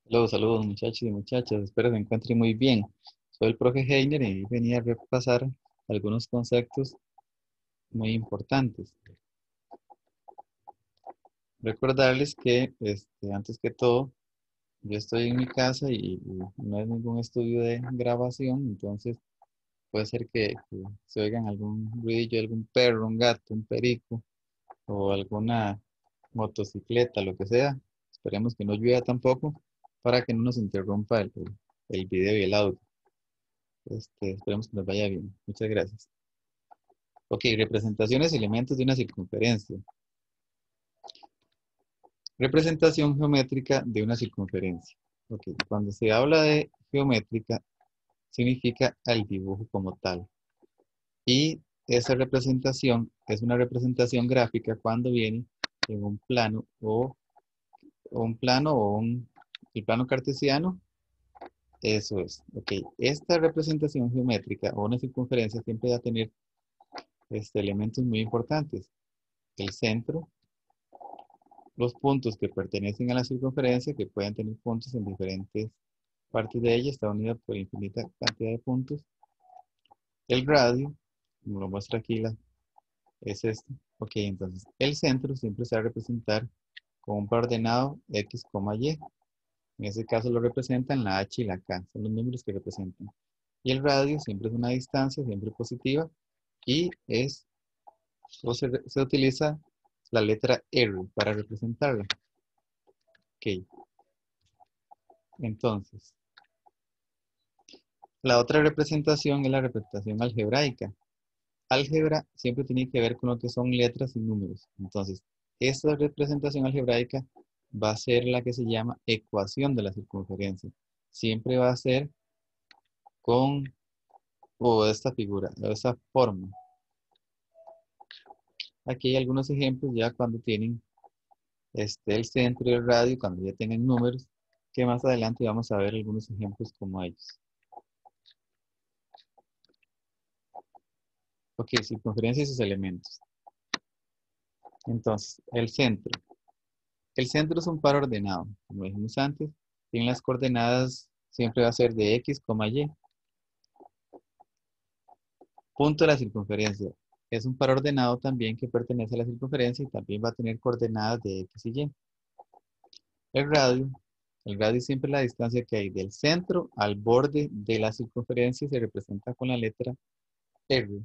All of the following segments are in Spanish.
Saludos, saludos muchachos y muchachas, espero que se encuentren muy bien. Soy el profe Heiner y venía a repasar algunos conceptos muy importantes. Recordarles que, antes que todo, yo estoy en mi casa y no es ningún estudio de grabación, entonces puede ser que se oigan algún ruido, algún perro, un gato, un perico o alguna motocicleta, lo que sea. Esperemos que no llueva tampoco para que no nos interrumpa el video y el audio. Esperemos que nos vaya bien. Muchas gracias. Ok, representaciones y elementos de una circunferencia. Representación geométrica de una circunferencia. Ok, cuando se habla de geométrica, significa el dibujo como tal. Y esa representación es una representación gráfica cuando viene en un plano el plano cartesiano. Eso es. Ok, esta representación geométrica o una circunferencia siempre va a tener elementos muy importantes. El centro, los puntos que pertenecen a la circunferencia, que pueden tener puntos en diferentes partes de ella, está unida por infinita cantidad de puntos. El radio, como lo muestra aquí, es este. Ok, entonces el centro siempre se va a representar con un par ordenado X, Y. En ese caso lo representan la H y la K, son los números que representan. Y el radio siempre es una distancia, siempre positiva, y se utiliza la letra R para representarla. Ok, entonces, la otra representación es la representación algebraica. Álgebra siempre tiene que ver con lo que son letras y números. Entonces, esta representación algebraica va a ser la que se llama ecuación de la circunferencia. Siempre va a ser con esta figura, o esta forma. Aquí hay algunos ejemplos ya cuando tienen el centro y el radio, cuando ya tienen números, que más adelante vamos a ver algunos ejemplos como ellos. Ok, circunferencia y sus elementos. Entonces, el centro. El centro es un par ordenado, como dijimos antes. Tiene las coordenadas, siempre va a ser de X, Y. Punto de la circunferencia. Es un par ordenado también que pertenece a la circunferencia y también va a tener coordenadas de X y Y. El radio. El radio es siempre la distancia que hay del centro al borde de la circunferencia y se representa con la letra R.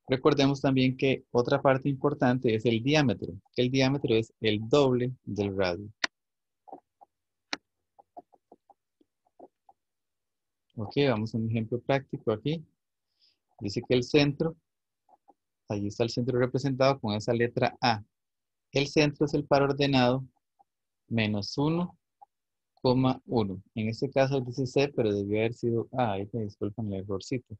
Recordemos también que otra parte importante es el diámetro, que el diámetro es el doble del radio. Ok, vamos a un ejemplo práctico aquí. Dice que el centro, ahí está el centro representado con esa letra A. El centro es el par ordenado menos 1,1. En este caso dice C, pero debió haber sido A. Ahí me disculpan el errorcito.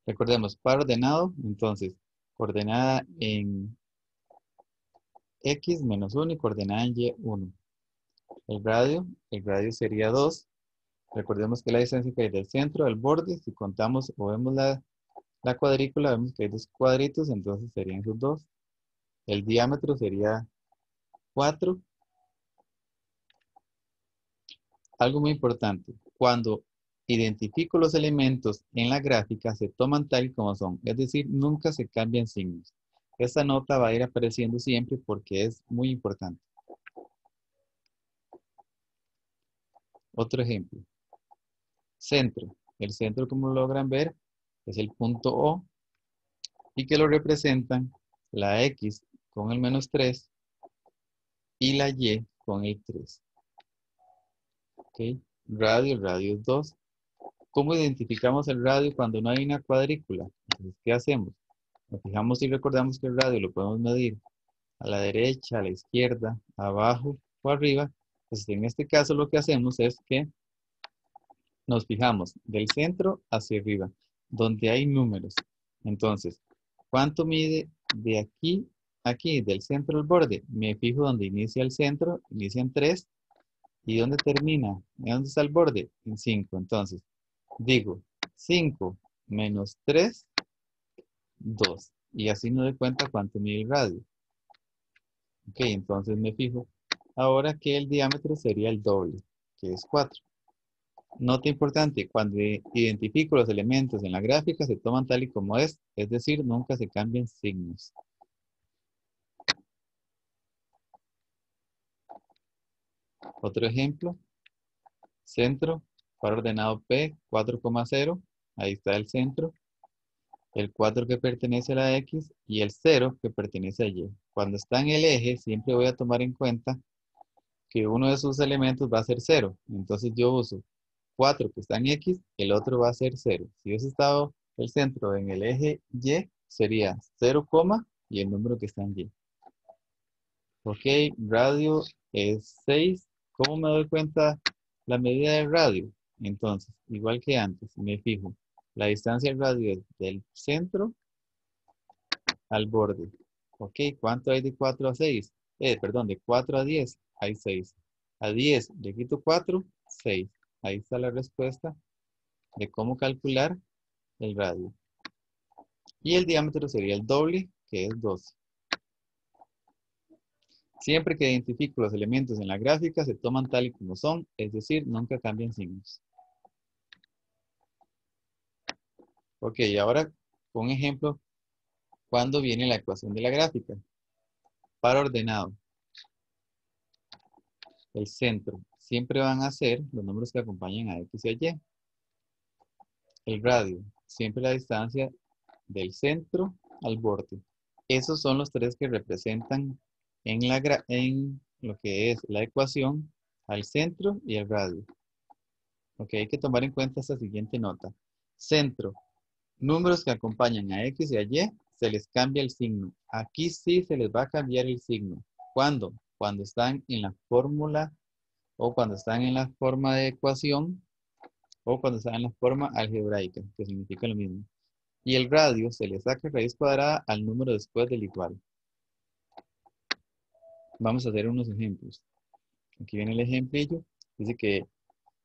Recordemos, par ordenado, entonces, coordenada en X menos 1 y coordenada en Y 1. El radio sería 2. Recordemos que la distancia que hay del centro al borde, si contamos o vemos la cuadrícula, vemos que hay dos cuadritos, entonces serían sus 2. El diámetro sería 4. Algo muy importante, cuando identifico los elementos en la gráfica, se toman tal y como son, es decir, nunca se cambian signos. Esta nota va a ir apareciendo siempre porque es muy importante. Otro ejemplo, centro. El centro, como logran ver, es el punto O y que lo representan la X con el -3 y la Y con el 3. ¿Ok? Radio, el radio es 2. ¿Cómo identificamos el radio cuando no hay una cuadrícula? Entonces, ¿qué hacemos? Nos fijamos y recordamos que el radio lo podemos medir a la derecha, a la izquierda, abajo o arriba. Entonces, en este caso lo que hacemos es que nos fijamos del centro hacia arriba, donde hay números. Entonces, ¿cuánto mide de aquí a aquí, del centro al borde? Me fijo donde inicia el centro, inicia en 3. ¿Y dónde termina? ¿Y dónde está el borde? En 5. Entonces, digo 5 menos 3, 2. Y así no doy cuenta cuánto mide el radio. Ok, entonces me fijo ahora que el diámetro sería el doble. que es 4. Nota importante, cuando identifico los elementos en la gráfica se toman tal y como es decir, nunca se cambian signos. Otro ejemplo, centro, par ordenado P, 4,0, ahí está el centro, el 4 que pertenece a la X y el 0 que pertenece a Y. Cuando está en el eje, siempre voy a tomar en cuenta que uno de sus elementos va a ser 0. Entonces yo uso 4 que está en X, el otro va a ser 0. Si hubiese estado el centro en el eje Y, sería 0, y el número que está en Y. Ok, radio es 6. ¿Cómo me doy cuenta la medida del radio? Entonces, igual que antes, me fijo. La distancia del radio es del centro al borde. Ok, ¿cuánto hay de 4 a 6? Perdón, de 4 a 10 hay 6. A 10 le quito 4, 6. Ahí está la respuesta de cómo calcular el radio. Y el diámetro sería el doble, que es 12. Siempre que identifico los elementos en la gráfica, se toman tal y como son, es decir, nunca cambian signos. Ok, ahora un ejemplo, ¿cuándo viene la ecuación de la gráfica? Par ordenado. El centro. Siempre van a ser los números que acompañan a X y a Y. El radio. Siempre la distancia del centro al borde. Esos son los tres que representan en lo que es la ecuación al centro y al radio. Ok, hay que tomar en cuenta esta siguiente nota. Centro. Números que acompañan a X y a Y, se les cambia el signo. Aquí sí se les va a cambiar el signo. ¿Cuándo? Cuando están en la fórmula o cuando están en la forma de ecuación o cuando están en la forma algebraica, que significa lo mismo. Y el radio se le saca raíz cuadrada al número después del igual. Vamos a hacer unos ejemplos. Aquí viene el ejemplillo. Dice que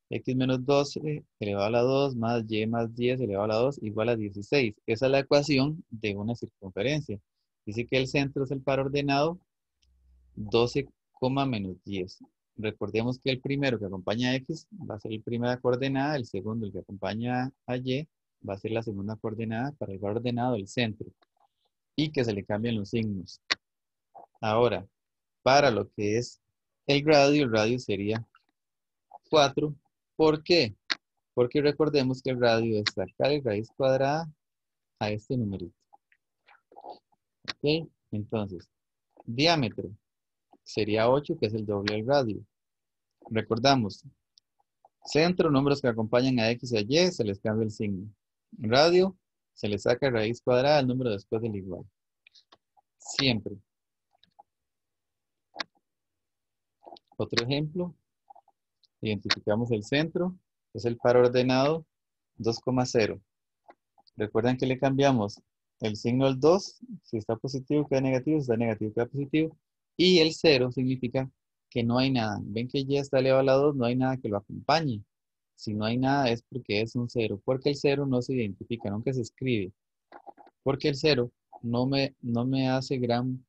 X menos 12 elevado a la 2 más Y más 10 elevado a la 2 igual a 16. Esa es la ecuación de una circunferencia. Dice que el centro es el par ordenado 12, menos 10. Recordemos que el primero que acompaña a X va a ser la primera coordenada, el segundo el que acompaña a Y va a ser la segunda coordenada para el par ordenado del centro. Y que se le cambian los signos. Ahora, para lo que es el radio sería 4. ¿Por qué? Porque recordemos que el radio es sacar raíz cuadrada a este numerito. ¿Ok? Entonces, diámetro sería 8, que es el doble del radio. Recordamos, centro, números que acompañan a X y a Y, se les cambia el signo. Radio, se le saca raíz cuadrada al número después del igual. Siempre. Otro ejemplo, identificamos el centro, es el par ordenado 2,0. Recuerden que le cambiamos el signo al 2, si está positivo queda negativo, si está negativo queda positivo. Y el 0 significa que no hay nada. Ven que Y está elevado a la 2, no hay nada que lo acompañe. Si no hay nada es porque es un 0, porque el 0 no se identifica, nunca se escribe. Porque el 0 no me hace gran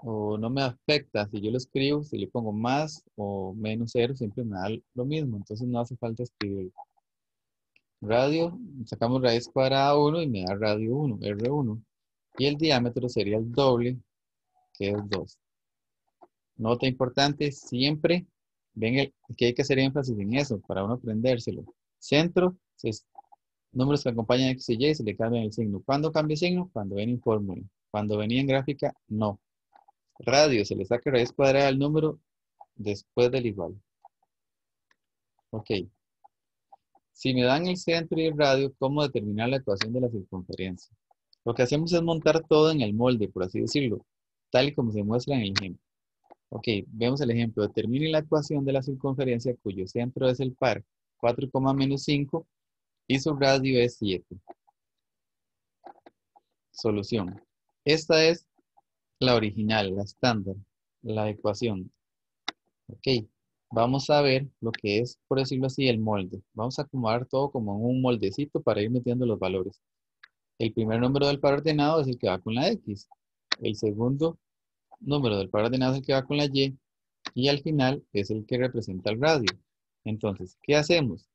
o no me afecta. Si yo lo escribo, si le pongo más o menos 0, siempre me da lo mismo. Entonces no hace falta escribirlo. Radio, sacamos raíz cuadrada 1 y me da radio 1, R1. Y el diámetro sería el doble, que es 2. Nota importante, siempre ven que hay que hacer énfasis en eso para uno aprendérselo. Centro, números que acompañan a X y Y, se le cambian el signo. ¿Cuándo cambia el signo? Cuando ven en fórmula. Cuando venía en gráfica, no. Radio, se le saca raíz cuadrada al número después del igual. Ok. Si me dan el centro y el radio, ¿cómo determinar la ecuación de la circunferencia? Lo que hacemos es montar todo en el molde, por así decirlo, tal y como se muestra en el ejemplo. Ok, vemos el ejemplo. Determine la ecuación de la circunferencia cuyo centro es el par 4, menos 5 y su radio es 7. Solución. Esta es la original, la estándar, la ecuación. Ok, vamos a ver lo que es, por decirlo así, el molde. Vamos a acomodar todo como en un moldecito para ir metiendo los valores. El primer número del par ordenado es el que va con la X. El segundo número del par ordenado es el que va con la Y. Y al final es el que representa el radio. Entonces, ¿qué hacemos?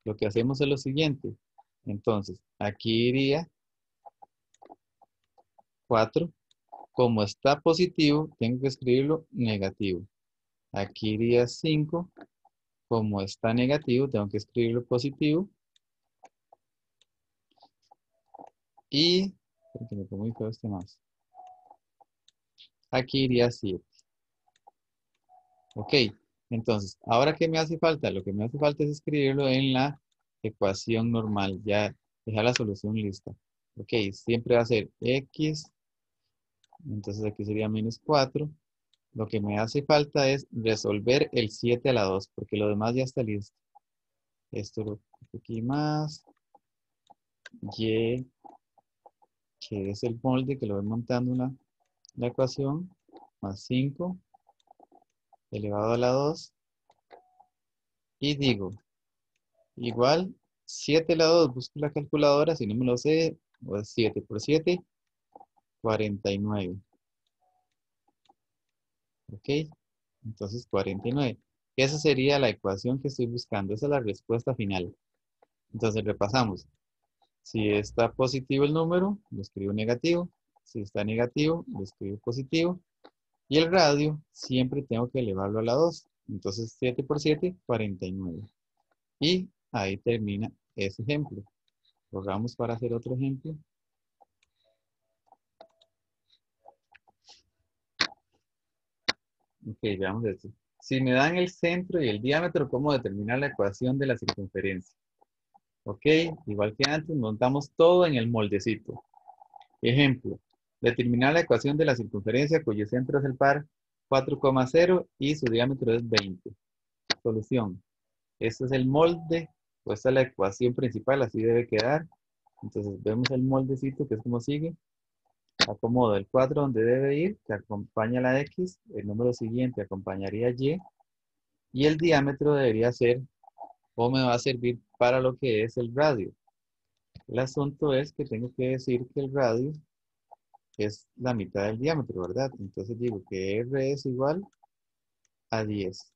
Lo que hacemos es lo siguiente. Entonces, aquí iría 4. Como está positivo, tengo que escribirlo negativo. Aquí iría 5. Como está negativo, tengo que escribirlo positivo. Y, porque me pongo muy feo este más. Aquí iría 7. Ok, entonces, ¿ahora qué me hace falta? Lo que me hace falta es escribirlo en la ecuación normal. Ya dejar la solución lista. Ok, siempre va a ser x. Entonces aquí sería menos 4. Lo que me hace falta es resolver el 7 a la 2, porque lo demás ya está listo. Esto lo pongo aquí más. Y, que es el molde que lo voy montando en la ecuación, más 5 elevado a la 2. Y digo, igual 7 elevado a 2, busco la calculadora, si no me lo sé, pues 7 por 7, 49. ¿Ok? Entonces 49. Esa sería la ecuación que estoy buscando. Esa es la respuesta final. Entonces repasamos. Si está positivo el número, lo escribo negativo. Si está negativo, lo escribo positivo. Y el radio siempre tengo que elevarlo a la 2. Entonces 7 por 7, 49. Y ahí termina ese ejemplo. Borramos para hacer otro ejemplo. Ok, veamos esto. Si me dan el centro y el diámetro, ¿cómo determinar la ecuación de la circunferencia? Ok, igual que antes, montamos todo en el moldecito. Ejemplo, determinar la ecuación de la circunferencia cuyo centro es el par 4,0 y su diámetro es 20. Solución. Este es el molde, o esta es la ecuación principal, así debe quedar. Entonces vemos el moldecito que es como sigue. Acomodo el 4 donde debe ir, que acompaña la X. El número siguiente acompañaría Y. Y el diámetro debería ser, o me va a servir para lo que es el radio. El asunto es que tengo que decir que el radio es la mitad del diámetro, ¿verdad? Entonces digo que R es igual a 10.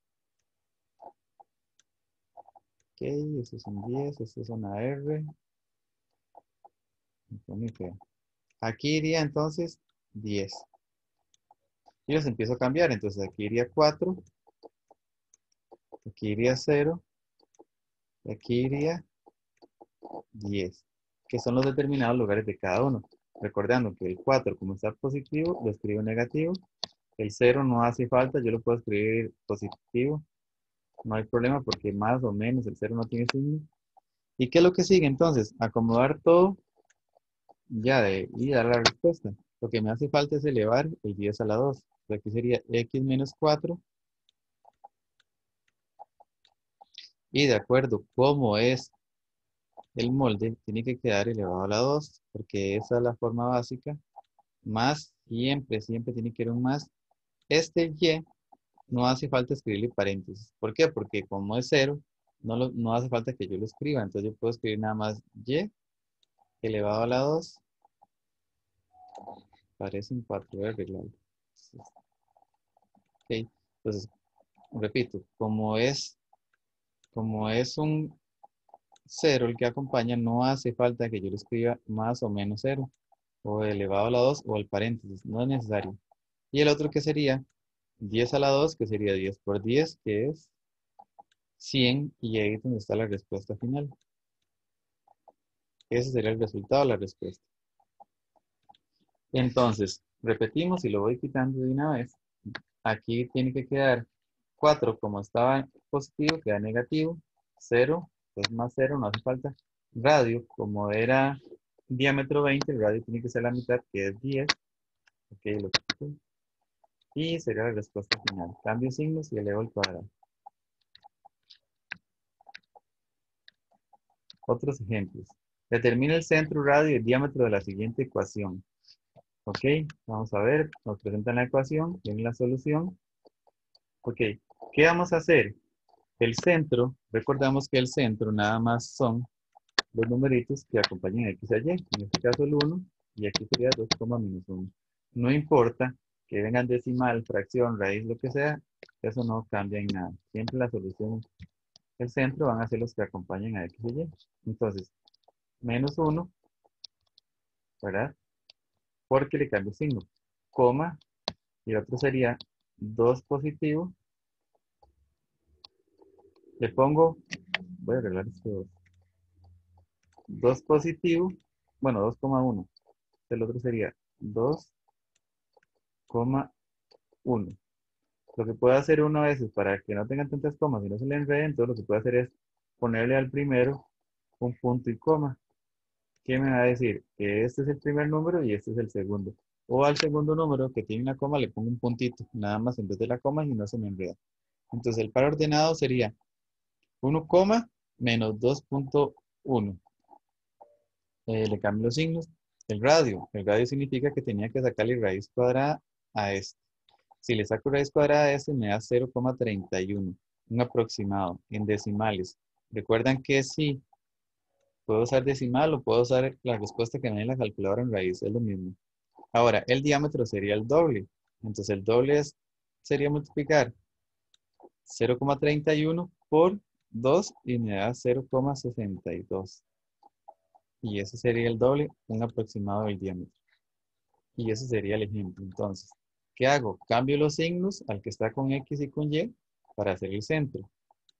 Ok, eso es un 10, esto es una R. Aquí iría entonces 10. Y los empiezo a cambiar. Entonces aquí iría 4, aquí iría 0, aquí iría 10, que son los determinados lugares de cada uno. Recordando que el 4, como está positivo, lo escribo negativo. El 0 no hace falta, yo lo puedo escribir positivo. No hay problema porque más o menos el 0 no tiene signo. ¿Y qué es lo que sigue entonces? Acomodar todo ya y dar la respuesta. Lo que me hace falta es elevar el 10 a la 2. Aquí sería x menos 4. Y de acuerdo cómo es el molde, tiene que quedar elevado a la 2, porque esa es la forma básica. Más, siempre tiene que ir un más. Este y no hace falta escribirle paréntesis. ¿Por qué? Porque como es 0, no hace falta que yo lo escriba. Entonces yo puedo escribir nada más y elevado a la 2. Parece un 4R, claro. Ok, entonces, repito, como es un 0 el que acompaña, no hace falta que yo lo escriba más o menos 0, o elevado a la 2, o el paréntesis, no es necesario. Y el otro que sería 10 a la 2, que sería 10 por 10, que es 100, y ahí es donde está la respuesta final. Ese sería el resultado de la respuesta. Entonces, repetimos y lo voy quitando de una vez. Aquí tiene que quedar 4 como estaba positivo, queda negativo. 0, es más 0, no hace falta. Radio, como era diámetro 20, el radio tiene que ser la mitad, que es 10. Ok, lo quito. Y sería la respuesta final. Cambio signos y elevo el cuadrado. Otros ejemplos. Determina el centro, radio y el diámetro de la siguiente ecuación. Ok, vamos a ver. Nos presentan la ecuación, tienen la solución. Ok, ¿qué vamos a hacer? El centro, recordamos que el centro nada más son los numeritos que acompañan X a Y. En este caso el 1 y aquí sería 2, menos 1. No importa que vengan decimal, fracción, raíz, lo que sea, eso no cambia en nada. Siempre la solución el centro van a ser los que acompañen a X y Y. Entonces, menos 1, ¿verdad? Porque le cambio signo, coma, y el otro sería 2 positivo. Le pongo, voy a arreglar esto, 2 positivo, bueno, 2,1. El otro sería 2,1. Lo que puede hacer uno a veces para que no tengan tantas comas y no se le enreden, entonces lo que puede hacer es ponerle al primero un punto y coma. ¿Qué me va a decir? Que este es el primer número y este es el segundo. O al segundo número que tiene una coma le pongo un puntito, nada más en vez de la coma y no se me enreda. Entonces el par ordenado sería 1, menos 2,1. Le cambio los signos. El radio significa que tenía que sacarle raíz cuadrada a este. Si le saco raíz cuadrada a este me da 0,31, un aproximado en decimales. Recuerdan que sí, puedo usar decimal o puedo usar la respuesta que me da en la calculadora en raíz, es lo mismo. Ahora, el diámetro sería el doble. Entonces el doble sería multiplicar 0,31 por 2 y me da 0,62. Y ese sería el doble, un aproximado del diámetro. Y ese sería el ejemplo. Entonces, ¿qué hago? Cambio los signos al que está con X y con Y para hacer el centro.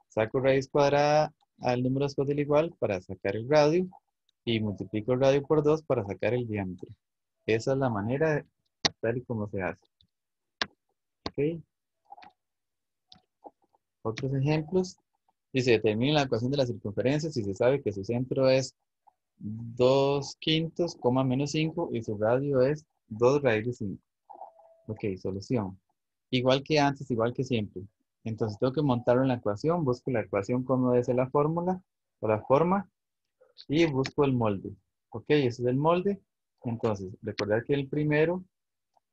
Saco raíz cuadrada al número después del igual para sacar el radio y multiplico el radio por 2 para sacar el diámetro. Esa es la manera tal y como se hace. ¿Ok? Otros ejemplos. Dice, determina la ecuación de la circunferencia si se sabe que su centro es 2/5, menos 5 y su radio es 2 raíz de 5. Ok, solución. Igual que antes, igual que siempre. Entonces tengo que montarlo en la ecuación. Busco la ecuación como debe ser la fórmula o la forma y busco el molde. Ok, ese es el molde. Entonces, recordar que el primero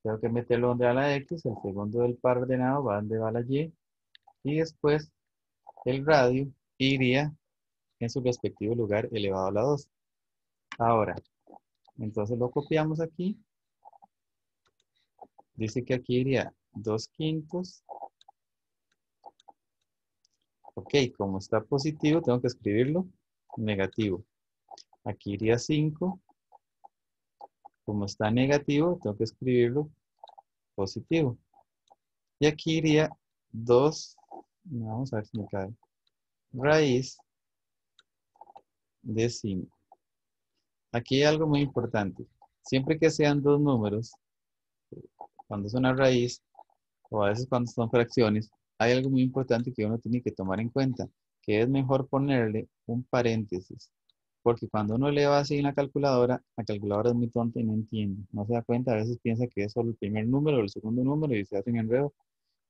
tengo que meterlo donde va la X, el segundo del par ordenado va donde va la Y y después el radio iría en su respectivo lugar elevado a la 2. Ahora, entonces lo copiamos aquí. Dice que aquí iría 2/5. Ok, como está positivo, tengo que escribirlo negativo. Aquí iría 5. Como está negativo, tengo que escribirlo positivo. Y aquí iría 2, vamos a ver si me cae, raíz de 5. Aquí hay algo muy importante. Siempre que sean dos números, cuando es una raíz, o a veces cuando son fracciones, hay algo muy importante que uno tiene que tomar en cuenta, que es mejor ponerle un paréntesis. Porque cuando uno eleva así en la calculadora es muy tonta y no entiende. No se da cuenta, a veces piensa que es solo el primer número o el segundo número y se hace un enredo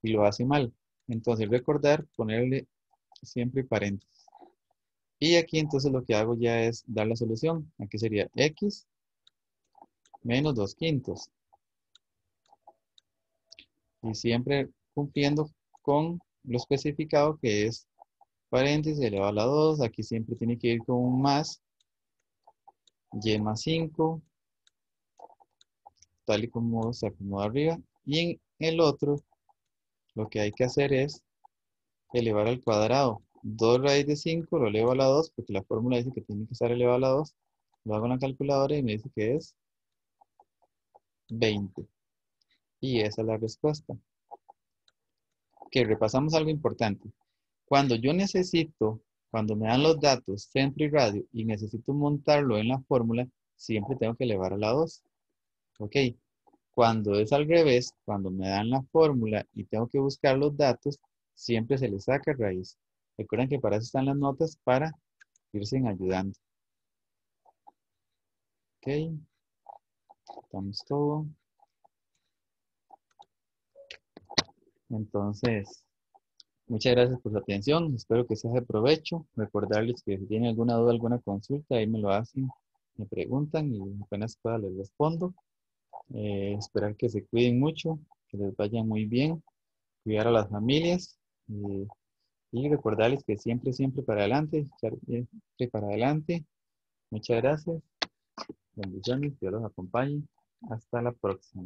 y lo hace mal. Entonces recordar ponerle siempre paréntesis. Y aquí entonces lo que hago ya es dar la solución. Aquí sería X menos 2/5. Y siempre cumpliendo con lo especificado que es paréntesis elevado a la 2. Aquí siempre tiene que ir con un más. Y más 5. Tal y como se acomoda arriba. Y en el otro, lo que hay que hacer es elevar al cuadrado. 2 raíz de 5 lo elevo a la 2 porque la fórmula dice que tiene que estar elevado a la 2. Lo hago en la calculadora y me dice que es 20. Y esa es la respuesta. Que repasamos algo importante. Cuando yo necesito, cuando me dan los datos centro y radio y necesito montarlo en la fórmula, siempre tengo que elevar a la 2. Ok. Cuando es al revés, cuando me dan la fórmula y tengo que buscar los datos, siempre se le saca raíz. Recuerden que para eso están las notas, para irse ayudando. Ok. Estamos todo. Entonces, muchas gracias por su atención. Espero que sea de provecho. Recordarles que si tienen alguna duda, alguna consulta, ahí me lo hacen, me preguntan y apenas pueda les respondo. Esperar que se cuiden mucho, que les vaya muy bien, cuidar a las familias y recordarles que siempre, siempre para adelante, siempre para adelante. Muchas gracias. Bendiciones, Dios los acompañe. Hasta la próxima.